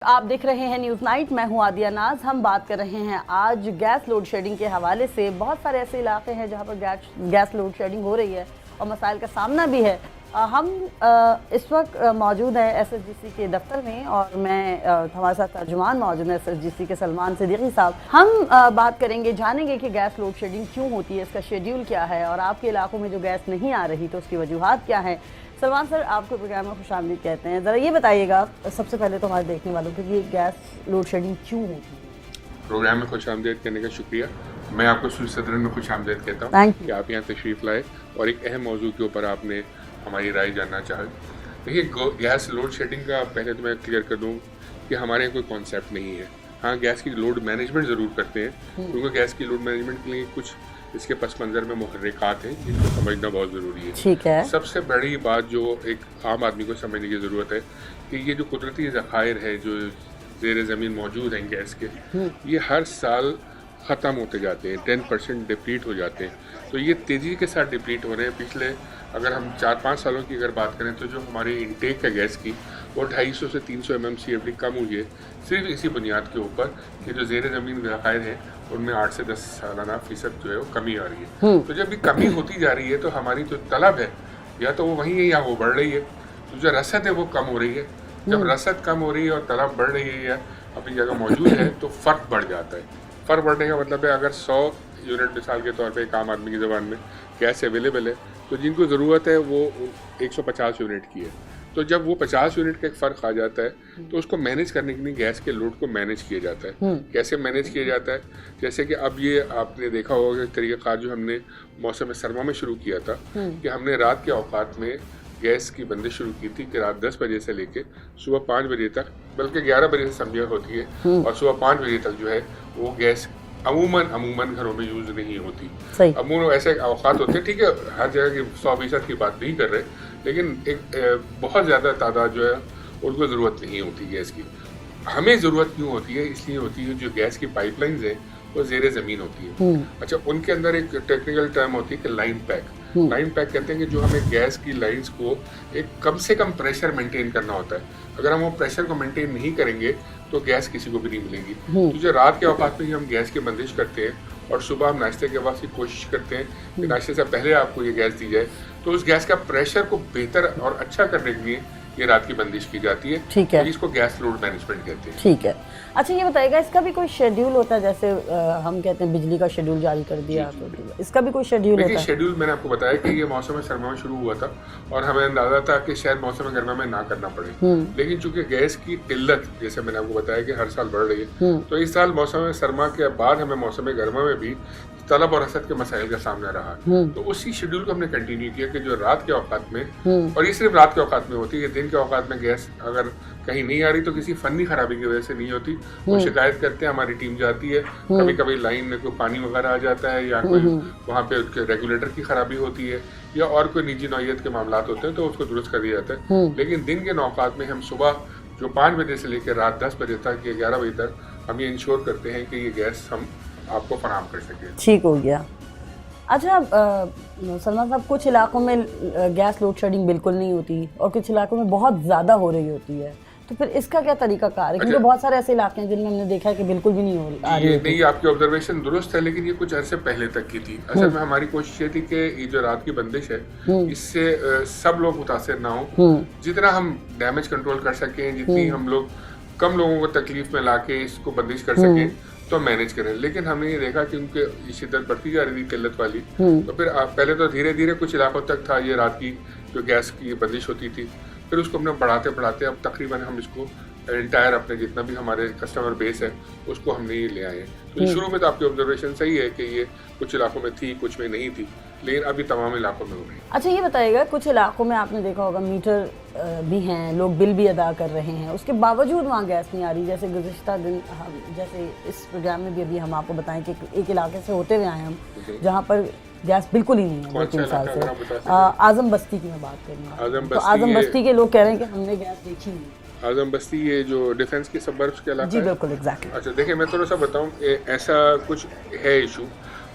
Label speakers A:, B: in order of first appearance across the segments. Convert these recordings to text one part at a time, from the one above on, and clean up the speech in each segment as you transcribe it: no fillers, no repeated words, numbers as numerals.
A: आप देख रहे हैं न्यूज़ नाइट। मैं हूं आदिया नाज। हम बात कर रहे हैं आज गैस लोड शेडिंग के हवाले से। बहुत सारे ऐसे इलाके हैं जहां पर गैस लोड शेडिंग हो रही है और मसाइल का सामना भी है। हम इस वक्त मौजूद हैं एसएसजीसी के दफ्तर में और हमारे साथ तर्जुमान मौजूद है एसएसजीसी के सलमान सिद्दीकी साहब। हम बात करेंगे, जानेंगे कि गैस लोड शेडिंग क्यों होती है, इसका शेड्यूल क्या है और आपके इलाकों में जो गैस नहीं आ रही तो उसकी वजूहात क्या है। सलमान सर, आपको प्रोग्राम में खुशामदीद कहते हैं। ज़रा ये बताइएगा सबसे पहले तो हमारे देखने वालों को कि गैस लोड शेडिंग क्यों होती है।
B: प्रोग्राम में खुशामदीद करने का शुक्रिया। मैं आपको सदरन में खुशामदीद कहता हूँ कि आप यहाँ तशरीफ़ लाए और एक अहम मौजू के ऊपर आपने हमारी राय जानना चाहे। देखिए, गैस लोड शेडिंग का पहले तो मैं क्लियर कर दूँ कि हमारे यहाँ कोई कॉन्सेप्ट नहीं है। हाँ, गैस की लोड मैनेजमेंट ज़रूर करते हैं, क्योंकि गैस की लोड मैनेजमेंट के लिए कुछ इसके पस मंज़र में मुहर्रिकात हैं जिनको समझना बहुत ज़रूरी है।
A: ठीक है। सबसे
B: बड़ी बात जो एक आम आदमी को समझने की ज़रूरत है कि ये जो कुदरती ज़खायर है जो ज़ेर ज़मीन मौजूद हैं गैस के, ये हर साल ख़त्म होते जाते हैं, 10% डिप्लीट हो जाते हैं। तो ये तेज़ी के साथ डिप्लीट हो रहे हैं। पिछले अगर हम 4-5 सालों की अगर बात करें तो जो हमारी इनटेक है गैस की, वो 250 से 300 MMCFD कम हुई है, सिर्फ इसी बुनियाद के ऊपर कि जो ज़ेर ज़मीन ज़खायर हैं उनमें 8 से 10 सालाना फ़ीसद जो है वो कमी आ रही है। तो जब भी कमी होती जा रही है तो हमारी जो तलब है या तो वो वही है या वो बढ़ रही है। तो जो रसद है वो कम हो रही है। जब रसद कम हो रही है और तलब बढ़ रही है या अपनी जगह मौजूद है तो फ़र्क बढ़ जाता है। फ़र्क बढ़ने का मतलब है अगर 100 यूनिट मिसाल के तौर पे एक आम आदमी की ज़बान में गैस अवेलेबल है तो जिनको ज़रूरत है वो 150 यूनिट की है। तो जब वो 50 यूनिट का एक फ़र्क आ जाता है तो उसको मैनेज करने के लिए गैस के लोड को मैनेज किया जाता है। कैसे मैनेज किया जाता है? जैसे कि अब ये आपने देखा होगा कि तरीक़ाकार जो हमने मौसम सरमा में शुरू किया था कि हमने रात के औकात में गैस की बंदिश शुरू की थी कि रात 10 बजे से लेके सुबह 5 बजे तक, बल्कि 11 बजे से समझिए होती है और सुबह 5 बजे तक जो है वो गैस अमूमन घरों में यूज़ नहीं होती। अमूमन ऐसे औकात होते हैं, ठीक है, हर जगह की 100% की बात नहीं कर रहे, लेकिन एक बहुत ज़्यादा तादाद जो है उनको ज़रूरत नहीं होती गैस की। हमें ज़रूरत क्यों होती है? इसलिए होती है जो गैस की पाइपलाइंस हैं वो ज़ेरे ज़मीन होती है। अच्छा, उनके अंदर एक टेक्निकल टर्म होती है कि लाइन पैक। लाइन पैक कहते हैं कि जो हमें गैस की लाइंस को एक कम से कम प्रेशर मेंटेन करना होता है। अगर हम वो प्रेशर को मेंटेन नहीं करेंगे तो गैस किसी को भी नहीं मिलेगी। तो जो रात के औकात में ही हम गैस की बंदिश करते हैं और सुबह हम नाश्ते के बाद की कोशिश करते हैं कि नाश्ते से पहले आपको ये गैस दी जाए, तो उस गैस का प्रेशर को बेहतर और अच्छा करने के लिए ये रात की बंदिश की जाती है।
A: ठीक है।
B: तो इसको गैस लोड मैनेजमेंट कहते हैं।
A: ठीक है। अच्छा, ये बताइएगा, इसका भी कोई शेड्यूल होता है? जैसे हम कहते हैं बिजली का शेड्यूल जारी कर दिया, तो इसका भी कोई शेड्यूल होता है?
B: शेड्यूल मैंने आपको बताया कि ये मौसम सरमा में शुरू हुआ था और हमें अंदाजा था कि शायद मौसम गर्मा में ना करना पड़े, लेकिन चूंकि गैस की किल्लत, जैसे मैंने आपको बताया कि हर साल बढ़ रही है, तो इस साल मौसम सरमा के बाद हमें मौसम गर्मा में भी तलब और रसद के मसाइल का सामना रहा। तो उसी शेड्यूल को हमने कंटिन्यू किया कि जो रात के औकात में, और ये सिर्फ रात के औकात में होती है, दिन के औकात में गैस अगर कहीं नहीं आ रही तो किसी फनी खराबी की वजह से नहीं होती, वो शिकायत करते हैं, हमारी टीम जाती है। कभी कभी लाइन में कोई पानी वगैरह आ जाता है या कोई वहाँ पे उसके रेगुलेटर की खराबी होती है या और कोई निजी नौयत के मामला होते हैं तो उसको दुरुस्त कर दिया जाता है। लेकिन दिन के औकात में हम सुबह जो 5 बजे से लेकर रात 10 बजे तक या 11 बजे तक हम ये इंश्योर करते हैं कि ये गैस हम आपको फराहम कर सकें।
A: ठीक हो गया। अच्छा सलमान साहब, कुछ इलाकों में गैस लोड शेडिंग बिल्कुल नहीं होती और कुछ इलाकों में बहुत ज़्यादा हो रही होती है, तो फिर इसका क्या तरीका कार है? क्योंकि बहुत सारे ऐसे इलाके हैं जिनमें हमने देखा है कि बिल्कुल भी नहीं हो रही।
B: नहीं, आपकी ऑब्जर्वेशन दुरुस्त है, लेकिन ये कुछ अरसे पहले तक की थी। असल में हमारी कोशिश ये थी कि ये जो रात की बंदिश है इससे सब लोग मुतासिर ना हो। जितना हम डैमेज कंट्रोल कर सकें, जितनी हम लोग कम लोगों को तकलीफ में ला के इसको बंदिश कर सकें तो मैनेज करें। लेकिन हमने ये देखा कि उनके शिद्दत बढ़ती जा रही थी किल्लत वाली, तो फिर पहले तो धीरे धीरे कुछ इलाकों तक था ये रात की जो गैस की बंदिश होती थी, फिर उसको हमने बढ़ाते बढ़ाते अब तकरीबन हम इसको एंटायर अपने जितना भी हमारे कस्टमर बेस है उसको हमने ये ले आए हैं। तो शुरू में तो आपकी ऑब्जर्वेशन सही है कि ये कुछ इलाकों में थी, कुछ में नहीं थी, लेकिन अभी तमाम इलाकों में हो रही है।
A: अच्छा, ये बताइएगा, कुछ इलाकों में आपने देखा होगा मीटर भी हैं, लोग बिल भी अदा कर रहे हैं, उसके बावजूद वहाँ गैस नहीं आ रही। जैसे गुज़िश्ता दिन जैसे इस प्रोग्राम में भी अभी हम आपको बताएं कि एक इलाके से होते हुए आए हम जहाँ पर गैस बिल्कुल ही नहीं है 2-3 साल से। आजम बस्ती की मैं बात करूँगा, तो आजम बस्ती के लोग कह रहे हैं कि हमने गैस देखी नहीं।
B: आजम बस्ती ये जो डिफेंस के सबर्ब्स के इलाका
A: जी बिल्कुल, एग्जैक्टली।
B: अच्छा, देखिए मैं थोड़ा सा बताऊँ, ऐसा कुछ है इशू।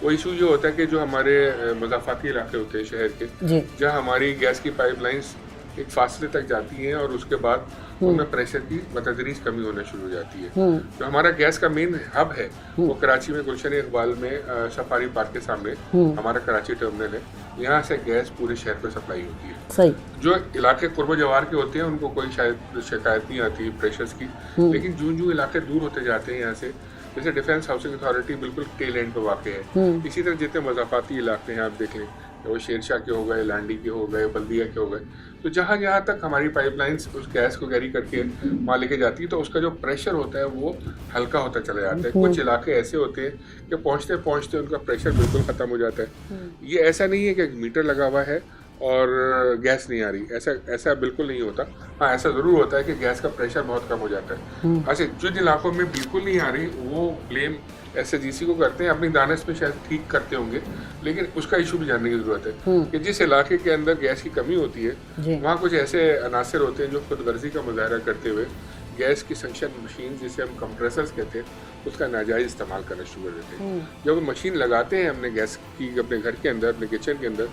B: वो इशू ये होता है कि जो हमारे मज़ाफ़ाती इलाके होते हैं शहर के, जहाँ हमारी गैस की पाइपलाइंस एक फासले तक जाती हैं और उसके बाद उनमें प्रेशर की बतदरीज कमी होना शुरू हो जाती है। जो हमारा गैस का मेन हब है वो कराची में गुलशन इकबाल में सफारी पार्क के सामने हमारा कराची टर्मिनल है। यहाँ से गैस पूरे शहर को सप्लाई होती है।
A: सही।
B: जो इलाके कुर्ब जवार के होते हैं उनको कोई शायद शिकायत नहीं आती प्रेशर्स की, लेकिन जो इलाके दूर होते जाते हैं यहाँ से, जैसे डिफेंस हाउसिंग अथॉरिटी बिल्कुल टेल एंड पे वाक़ है, इसी तरह जितने मज़ाफ़ाती इलाके हैं आप देख लें, वो शेरशाह के हो गए, लांडी के हो गए, बल्दिया के हो गए, तो जहाँ तक हमारी पाइपलाइंस उस गैस को कैरी करके वहाँ लेके जाती है तो उसका जो प्रेशर होता है वो हल्का होता चला जाता है। कुछ इलाके ऐसे होते हैं कि पहुँचते पहुँचते उनका प्रेशर बिल्कुल ख़त्म हो जाता है। ये ऐसा नहीं है कि मीटर लगा हुआ है और गैस नहीं आ रही, ऐसा बिल्कुल नहीं होता। हाँ, ऐसा ज़रूर होता है कि गैस का प्रेशर बहुत कम हो जाता है। अच्छा, जिन इलाकों में बिल्कुल नहीं आ रही वो ब्लेम SAGC को करते हैं, अपनी दानिश में शायद ठीक करते होंगे, लेकिन उसका इशू भी जानने की ज़रूरत है कि जिस इलाके के अंदर गैस की कमी होती है वहाँ कुछ ऐसे अनासर होते हैं जो खुदगर्जी का मुजाहरा करते हुए गैस की सक्शन मशीन, जिसे हम कंप्रेसर्स कहते हैं, उसका नाजायज़ इस्तेमाल करना शुरू कर देते हैं। जब मशीन लगाते हैं हमने गैस की अपने घर के अंदर, अपने किचन के अंदर,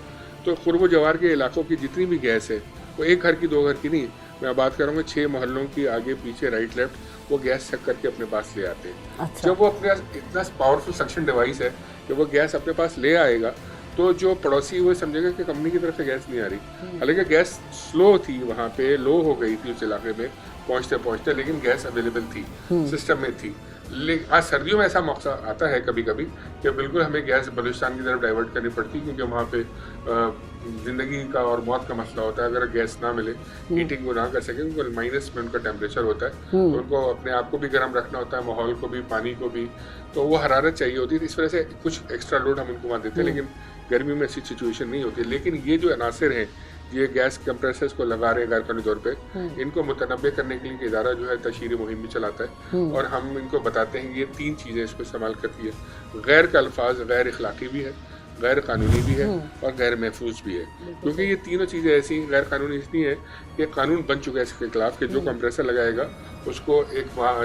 B: तो कुर्ब जवार के इलाकों की जितनी भी गैस है वो एक घर की, दो घर की नहीं, मैं बात करूँगा 6 मोहल्लों की, आगे पीछे राइट लेफ्ट, वो गैस चेक करके अपने पास ले आते हैं।
A: अच्छा।
B: जब वो अपने पास इतना पावरफुल सक्शन डिवाइस है कि वो गैस अपने पास ले आएगा तो जो पड़ोसी वो समझेगा कि कंपनी की तरफ से गैस नहीं आ रही, हालांकि गैस स्लो थी, वहाँ पे लो हो गई थी उस इलाके में पहुँचते पहुँचते, लेकिन गैस अवेलेबल थी, सिस्टम में थी। लेकिन आज सर्दियों में ऐसा मौका आता है कभी कभी कि बिल्कुल हमें गैस बलूचिस्तान की तरफ डाइवर्ट करनी पड़ती है, क्योंकि वहाँ पे ज़िंदगी का और मौत का मसला होता है। अगर गैस ना मिले, हीटिंग वो ना कर सकें, क्योंकि माइनस में उनका टेम्परेचर होता है, तो उनको अपने आप को भी गर्म रखना होता है, माहौल को भी, पानी को भी, तो वो हरारत चाहिए होती है। इस वजह से कुछ एक्स्ट्रा लोड हम उनको वहाँ देते हैं, लेकिन गर्मी में ऐसी सिचुएशन नहीं होती। लेकिन ये जो अनासर हैं, ये गैस कंप्रेसर्स को लगा रहे हैं गैरकानूनी तौर पे, इनको मुतनब्बे करने के लिए इदारा जो है तशहीरी मुहिम भी चलाता है, और हम इनको बताते हैं ये 3 चीज़ें इसको इस्तेमाल करती है। गैर का अल्फाज गैर इखलाकी भी है, गैर कानूनी भी है और गैर महफूज भी है, क्योंकि ये तीनों चीज़ें ऐसी गैर कानूनी इसलिए हैं कि कानून बन चुका है इसके खिलाफ कि जो कंप्रेसर लगाएगा उसको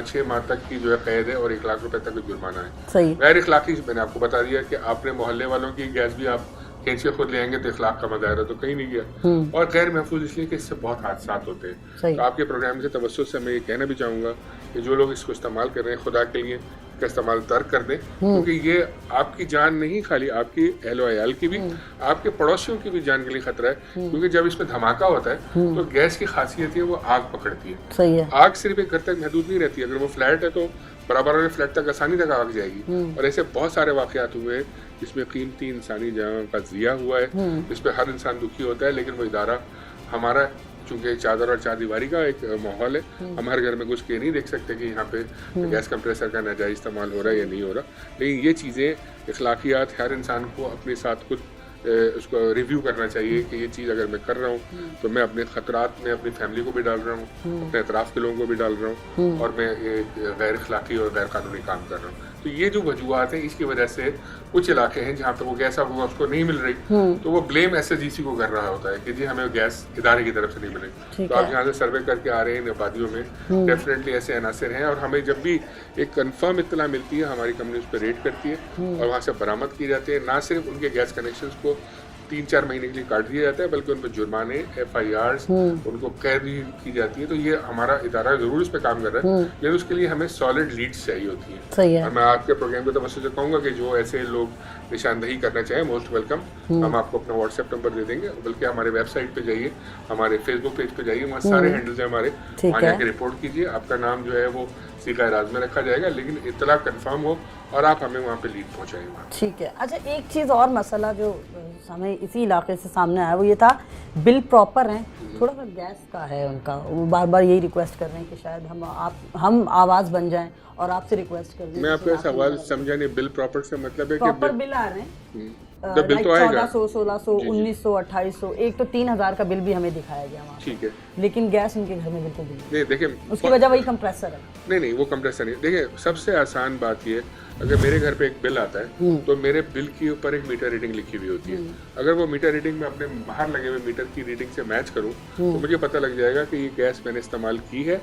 B: 6 माह तक की जो है कैद है और 1 लाख रुपए तक जुर्माना है।
A: सही।
B: गैर इखलाकी मैंने आपको बता दिया कि आपने मोहल्ले वालों की गैस भी आप खींच के खुद ले आएंगे तो इखलाक का मुजाहरा तो कहीं नहीं गया। और गैर महफूज इसलिए कि इससे बहुत हादसा होते हैं। तो आपके प्रोग्राम से तवज्जुह से मैं ये कहना भी चाहूँगा कि जो लोग इसको इस्तेमाल कर रहे हैं, खुदा के लिए इसका इस्तेमाल तर्क कर दें, क्योंकि ये आपकी जान नहीं, खाली आपकी अहलो अयाल की भी, आपके पड़ोसियों की भी जान के लिए खतरा है। क्योंकि जब इसमें धमाका होता है तो गैस की खासियत है वो आग पकड़ती है।
A: सही है।
B: आग सिर्फ एक घर तक महदूद नहीं रहती, अगर वो फ्लैट है तो बराबर वाले फ्लैट तक आसानी तक आग जाएगी। और ऐसे बहुत सारे वाकयात हुए हैं जिसमें कीमती इंसानी जान का ज़िया हुआ है, जिस पर हर इंसान दुखी होता है, लेकिन वो इदारा हमारा, चूँकि चादर और चारदीवारी का एक माहौल है, हम हर घर में घुस के नहीं देख सकते कि यहाँ पे गैस कंप्रेसर का नाजायज़ इस्तेमाल हो रहा है या नहीं हो रहा। लेकिन ये चीज़ें, इखलाकियात, हर इंसान को अपने साथ खुद उसको रिव्यू करना चाहिए कि ये चीज़ अगर मैं कर रहा हूँ तो मैं अपने ख़तरात में अपनी फैमिली को भी डाल रहा हूँ, अपने अतराफ़ के लोगों को भी डाल रहा हूँ, और मैं गैर इखलाकी और गैर कानूनी काम कर रहा हूँ। तो ये जो वजूहत हैं, इसकी वजह से कुछ इलाके हैं जहाँ पे वो गैस अब उसको नहीं मिल रही, तो वो ब्लेम SAGC को कर रहा होता है कि जी हमें गैस इदारे की तरफ से नहीं मिले। तो आप यहाँ से सर्वे करके आ रहे हैं इन आबादियों में, डेफिनेटली ऐसे अनासर हैं, और हमें जब भी एक कन्फर्म इत्तला मिलती है हमारी कंपनी उस पर रेड करती है और वहाँ से बरामद किए जाते हैं। ना सिर्फ उनके गैस कनेक्शंस को 3-4 महीने के लिए काट दिया जाता है, बल्कि उन पर जुर्माने, FIRs, उनको कैद भी की जाती है। तो ये हमारा इदारा जरूर इस पे काम कर रहा है, लेकिन उसके लिए हमें सॉलिड लीड्स चाहिए होती है।
A: सही है।
B: और मैं आपके प्रोग्राम को तवज्जो से कहूँगा कि जो ऐसे लोग निशानदही करना चाहें, मोस्ट वेलकम। हम आपको अपना WhatsApp नंबर दे देंगे, बल्कि हमारे वेबसाइट पे जाइए, हमारे Facebook पेज पे जाइए, वहाँ सारे हैंडल्स हैं हमारे, वहाँ जाके रिपोर्ट कीजिए। आपका नाम जो है वो सीखा राज में रखा जाएगा, लेकिन इत्तला कंफर्म हो और आप हमें वहाँ पे लीड पहुँचाएंगे।
A: ठीक है। अच्छा, एक चीज़ और मसला जो हमें इसी इलाके से सामने आया वो ये था, बिल प्रॉपर हैं, थोड़ा सा गैस का है उनका, वो बार बार यही रिक्वेस्ट कर रहे हैं कि शायद हम आवाज़ बन जाएं और आपसे रिक्वेस्ट कर दें।
B: मैं आपका सवाल समझा नहीं, बिल प्रॉपर से मतलब है कि
A: प्रॉपर बिल आ रहे हैं,
B: बिल तो आएगा
A: 1400, 1600, 1900, 2800, एक तो 3000 का बिल भी हमें दिखाया गया वहाँ।
B: ठीक है,
A: लेकिन गैस उनके घर में बिल्कुल नहीं।
B: देखिए
A: उसकी वजह वही कंप्रेसर है।
B: नहीं, वो कंप्रेसर नहीं। देखिए, सबसे आसान बात ये, अगर मेरे घर पे एक बिल आता है तो मेरे बिल के ऊपर एक मीटर रीडिंग लिखी हुई होती है। अगर वो मीटर रीडिंग में अपने बाहर लगे हुए मीटर की रीडिंग से मैच करूं तो मुझे पता लग जाएगा कि ये गैस मैंने इस्तेमाल की है,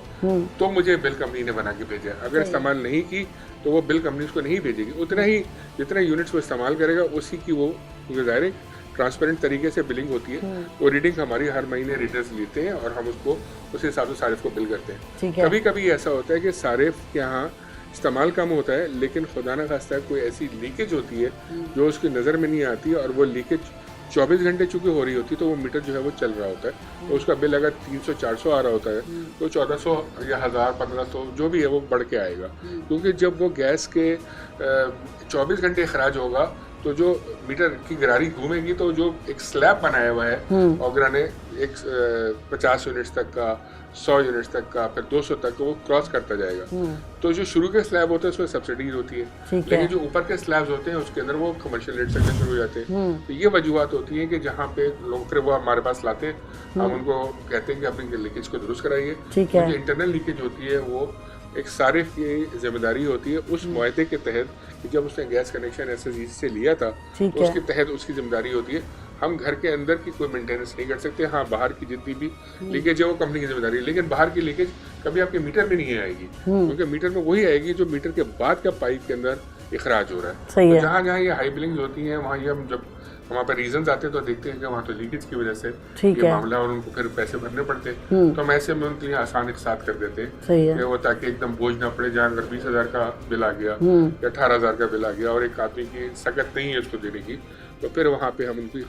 B: तो मुझे बिल कंपनी ने बना के भेजा है। अगर इस्तेमाल नहीं की तो वो बिल कंपनी उसको नहीं भेजेगी। उतना ही जितना यूनिट्स वो इस्तेमाल करेगा उसी की वो, क्योंकि ज़ाहिर है ट्रांसपेरेंट तरीके से बिलिंग होती है। वो रीडिंग हमारी हर महीने रीडर्स लेते हैं और हम उसको उस हिसाब से सारिफ को बिल करते
A: ठीक
B: हैं।
A: है।
B: कभी कभी ऐसा होता है कि सारिफ के यहाँ इस्तेमाल कम होता है, लेकिन खुदा न खास्ता कोई ऐसी लीकेज होती है जो उसकी नज़र में नहीं आती, और वो लीकेज 24 घंटे चूँकि हो रही होती है, तो वो मीटर जो है वो चल रहा होता है। तो उसका बिल अगर 300-400 आ रहा होता है तो 1400 या 1000-1500 जो भी है वो बढ़ के आएगा। क्योंकि जब वो गैस के 24 घंटे खराज होगा तो जो मीटर की गरारी घूमेगी, तो जो एक स्लैब बनाया हुआ है ओगरा ने, एक 50 यूनिट्स तक का, 100 यूनिट्स तक का, फिर 200 तक, वो क्रॉस करता जाएगा। तो जो शुरू के स्लैब होते हैं उसमें सब्सिडी होती है, लेकिन जो ऊपर के स्लैब्स होते हैं उसके अंदर वो कमर्शियल रेट से शुरू हो जाते हैं। तो ये वजूहत होती हैं कि जहाँ पे लोग फिर वो हमारे पास लाते हैं, हम उनको कहते हैं कि अपनी लीकेज को दुरुस्त कराइए।
A: ठीक है।
B: जो इंटरनल लीकेज होती है वो एक सारिफ की जिम्मेदारी होती है उस मुआहदे के तहत कि जब उसने गैस कनेक्शन एसएसई से लिया था, तो उसके तहत उसकी जिम्मेदारी होती है। हम घर के अंदर की कोई मेंटेनेंस नहीं कर सकते। हाँ, बाहर की जितनी भी लीकेज है वो कंपनी की जिम्मेदारी है, लेकिन बाहर की लीकेज कभी आपके मीटर में नहीं आएगी, क्योंकि मीटर में वही आएगी जो मीटर के बाद का पाइप के अंदर इखराज हो रहा है। तो जहाँ जहाँ ये हाई बिलिंग होती है वहाँ ये हम जब वहाँ पर रीजन आते हैं तो देखते हैं कि वहाँ तो लीकेज की वजह से ये मामला, और उनको फिर पैसे भरने पड़ते हैं। तो हम ऐसे में उनके लिए आसान एक साथ कर देते हैं कि वो, ताकि एकदम बोझ ना पड़े। जहाँ अगर 20,000 का बिल आ गया या 18,000 का बिल आ गया और एक आदमी की सकत नहीं है उसको देने की, तो फिर वहाँ पे हम उनको